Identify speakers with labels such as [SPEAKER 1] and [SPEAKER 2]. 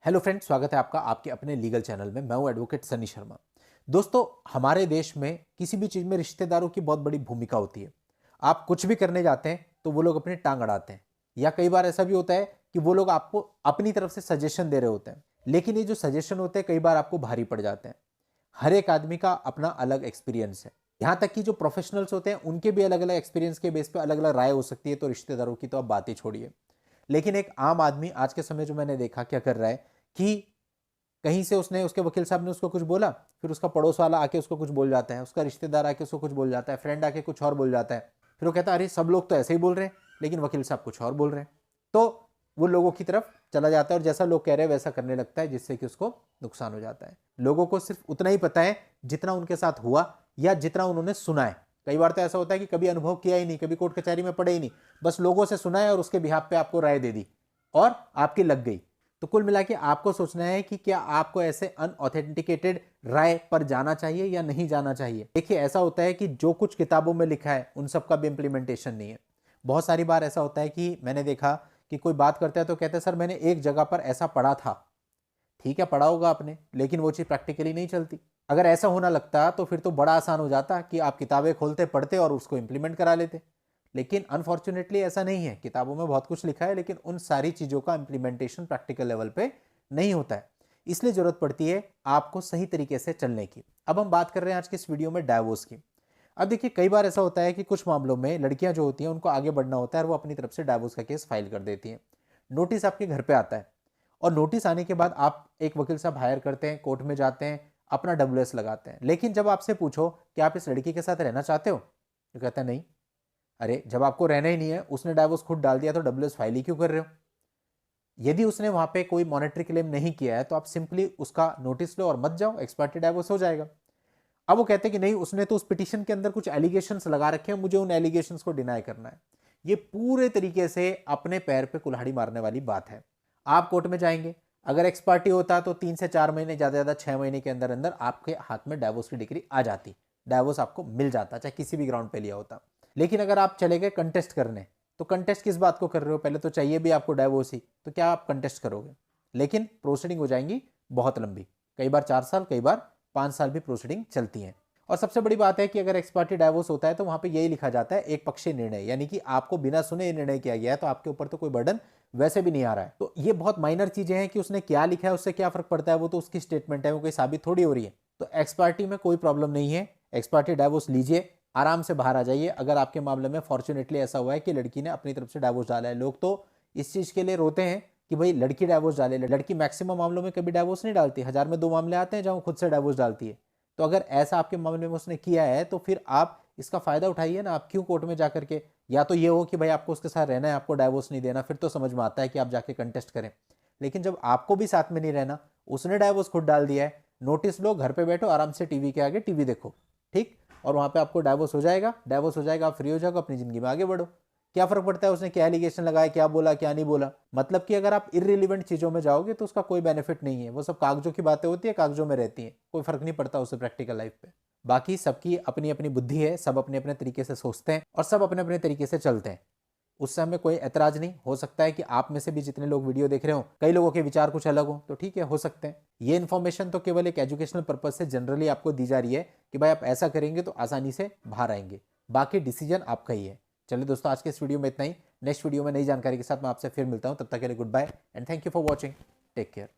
[SPEAKER 1] Hello friends, स्वागत है आपका आपके अपने लीगल चैनल में। मैं हूं एडवोकेट सनी शर्मा। दोस्तों, हमारे देश में किसी भी चीज़ में रिश्तेदारों की बहुत बड़ी भूमिका होती है। आप कुछ भी करने जाते हैं तो वो लोग अपनी टांग अड़ाते हैं, या कई बार ऐसा भी होता है कि वो लोग आपको अपनी तरफ से सजेशन दे रहे होते हैं, लेकिन ये जो सजेशन होते हैं कई बार आपको भारी पड़ जाते हैं। हर एक आदमी का अपना अलग एक्सपीरियंस है। यहाँ तक कि जो प्रोफेशनल्स होते हैं उनके भी अलग अलग एक्सपीरियंस के बेस पे अलग अलग राय हो सकती है, तो रिश्तेदारों की तो आप बात ही छोड़िए। लेकिन एक आम आदमी आज के समय जो मैंने देखा क्या कर रहा है कि कहीं से उसने उसके वकील साहब ने उसको कुछ बोला, फिर उसका पड़ोस वाला आके उसको कुछ बोल जाता है, उसका रिश्तेदार आके उसको कुछ बोल जाता है, फ्रेंड आके कुछ और बोल जाता है। फिर वो कहता है अरे सब लोग तो ऐसे ही बोल रहे हैं, लेकिन वकील साहब कुछ और बोल रहे हैं। तो वो लोगों की तरफ चला जाता है और जैसा लोग कह रहे हैं वैसा करने लगता है, जिससे कि उसको नुकसान हो जाता है। लोगों को सिर्फ उतना ही पता है जितना उनके साथ हुआ या जितना उन्होंने सुना है। कई बार तो ऐसा होता है कि कभी अनुभव किया ही नहीं, कभी कोर्ट कचहरी में पढ़े ही नहीं, बस लोगों से सुना है और उसके बिहाफ पे आपको राय दे दी और आपकी लग गई। तो कुल मिला के आपको सोचना है कि क्या आपको ऐसे अनऑथेंटिकेटेड राय पर जाना चाहिए या नहीं जाना चाहिए। देखिए, ऐसा होता है कि जो कुछ किताबों में लिखा है उन सब का भी इंप्लीमेंटेशन नहीं है। बहुत सारी बार ऐसा होता है कि मैंने देखा कि कोई बात करता है तो कहते हैं सर मैंने एक जगह पर ऐसा पढ़ा था। ठीक है, पढ़ा होगा आपने, लेकिन वो चीज़ प्रैक्टिकली नहीं चलती। अगर ऐसा होना लगता तो फिर तो बड़ा आसान हो जाता कि आप किताबें खोलते, पढ़ते और उसको इंप्लीमेंट करा लेते। लेकिन अनफॉर्चुनेटली ऐसा नहीं है। किताबों में बहुत कुछ लिखा है, लेकिन उन सारी चीज़ों का इंप्लीमेंटेशन प्रैक्टिकल लेवल पे नहीं होता है। इसलिए जरूरत पड़ती है आपको सही तरीके से चलने की। अब हम बात कर रहे हैं आज के इस वीडियो में डाइवोर्स की। अब देखिए, कई बार ऐसा होता है कि कुछ मामलों में लड़कियां जो होती हैं उनको आगे बढ़ना होता है और वो अपनी तरफ से डाइवोर्स का केस फाइल कर देती हैं। नोटिस आपके घर पे आता है और नोटिस आने के बाद आप एक वकील साहब हायर करते हैं, कोर्ट में जाते हैं, अपना WS लगाते हैं। लेकिन जब आपसे पूछो कि आप इस लड़की के साथ रहना चाहते हो, तो कहता है नहीं। अरे जब आपको रहना ही नहीं है, उसने डाइवोर्स खुद डाल दिया, तो WS फाइल ही क्यों कर रहे हो? यदि उसने वहां पे कोई मॉनेटरी क्लेम नहीं किया है तो आप सिंपली उसका नोटिस लो और मत जाओ, एक्सपर्टी डाइवोर्स हो जाएगा। अब वो कहते हैं कि नहीं, उसने तो उस पिटीशन के अंदर कुछ एलिगेशंस लगा रखे हैं, मुझे उन एलिगेशंस को डिनाई करना है। ये पूरे तरीके से अपने पैर पे कुल्हाड़ी मारने वाली बात है। आप कोर्ट में जाएंगे, अगर एक्सपर्टी होता तो 3 से 4 महीने, ज्यादा ज्यादा 6 महीने के अंदर अंदर आपके हाथ में डाइवोर्स की डिग्री आ जाती, डाइवोर्स आपको मिल जाता, चाहे किसी भी ग्राउंड पे लिया होता। लेकिन अगर आप चले गए कंटेस्ट करने, तो कंटेस्ट किस बात को कर रहे हो? पहले तो चाहिए भी आपको डाइवोर्स ही, तो क्या आप कंटेस्ट करोगे? लेकिन प्रोसीडिंग हो जाएंगी बहुत लंबी, कई बार 4 साल, कई बार 5 साल भी प्रोसीडिंग चलती है। और सबसे बड़ी बात है कि अगर एक्सपर्टी डाइवोर्स होता है तो वहां पे यही लिखा जाता है एक पक्षीय निर्णय, यानी कि आपको बिना सुने ये निर्णय किया गया है, तो आपके ऊपर तो कोई बर्डन वैसे भी नहीं आ रहा है। तो ये बहुत माइनर चीजें हैं कि उसने क्या लिखा है उससे क्या फर्क पड़ता है, वो तो उसकी स्टेटमेंट है, वो कोई साबित थोड़ी हो रही है। तो एक्सपर्टी में कोई प्रॉब्लम नहीं है, एक्सपर्टी डाइवोर्स लीजिए, आराम से बाहर आ जाइए। अगर आपके मामले में फॉर्चुनेटली ऐसा हुआ है कि लड़की ने अपनी तरफ से डाइवोर्स डाला है। लोग तो इस चीज के लिए रोते हैं कि भाई लड़की डाइवोर्स डाले, लड़की मैक्सिमम मामलों में कभी डाइवोर्स नहीं डालती, 1000 में 2 मामले आते हैं जहां वो खुद से डाइवोर्स डालती है। तो अगर ऐसा आपके मामले में उसने किया है तो फिर आप इसका फायदा उठाइए ना। आप क्यों कोर्ट में जाकर के, या तो ये हो कि भाई आपको उसके साथ रहना है, आपको डाइवोर्स नहीं देना, फिर तो समझ में आता है कि आप जाके कंटेस्ट करें। लेकिन जब आपको भी साथ में नहीं रहना, उसने डाइवोर्स खुद डाल दिया है, नोटिस लो, घर पे बैठो आराम से टीवी के आगे टीवी देखो, ठीक, और वहां पे आपको डाइवोर्स हो जाएगा, डाइवोर्स हो जाएगा, आप फ्री हो जाओगे, अपनी जिंदगी में आगे बढ़ो। क्या फर्क पड़ता है उसने क्या एलिगेशन लगाया, क्या बोला, क्या नहीं बोला? मतलब कि अगर आप इररिलेवेंट चीजों में जाओगे तो उसका कोई बेनिफिट नहीं है। वो सब कागजों की बातें होती है, कागजों में रहती है, कोई फर्क नहीं पड़ता उससे प्रैक्टिकल लाइफ पे। बाकी सबकी अपनी अपनी बुद्धि है, सब अपने अपने तरीके से सोचते हैं और सब अपने अपने तरीके से चलते हैं। उससे हमें कोई एतराज नहीं। हो सकता है कि आप में से भी जितने लोग वीडियो देख रहे हो, कई लोगों के विचार कुछ अलग हो, तो ठीक है, हो सकते हैं। ये इन्फॉर्मेशन तो केवल एक एजुकेशनल पर्पज से जनरली आपको दी जा रही है कि भाई आप ऐसा करेंगे तो आसानी से बाहर आएंगे, बाकी डिसीजन आपका ही है। चलिए दोस्तों, आज के इस वीडियो में इतना ही। नेक्स्ट वीडियो में नई जानकारी के साथ मैं आपसे फिर मिलता हूं। तब तक के लिए goodbye and thank you for watching. Take care.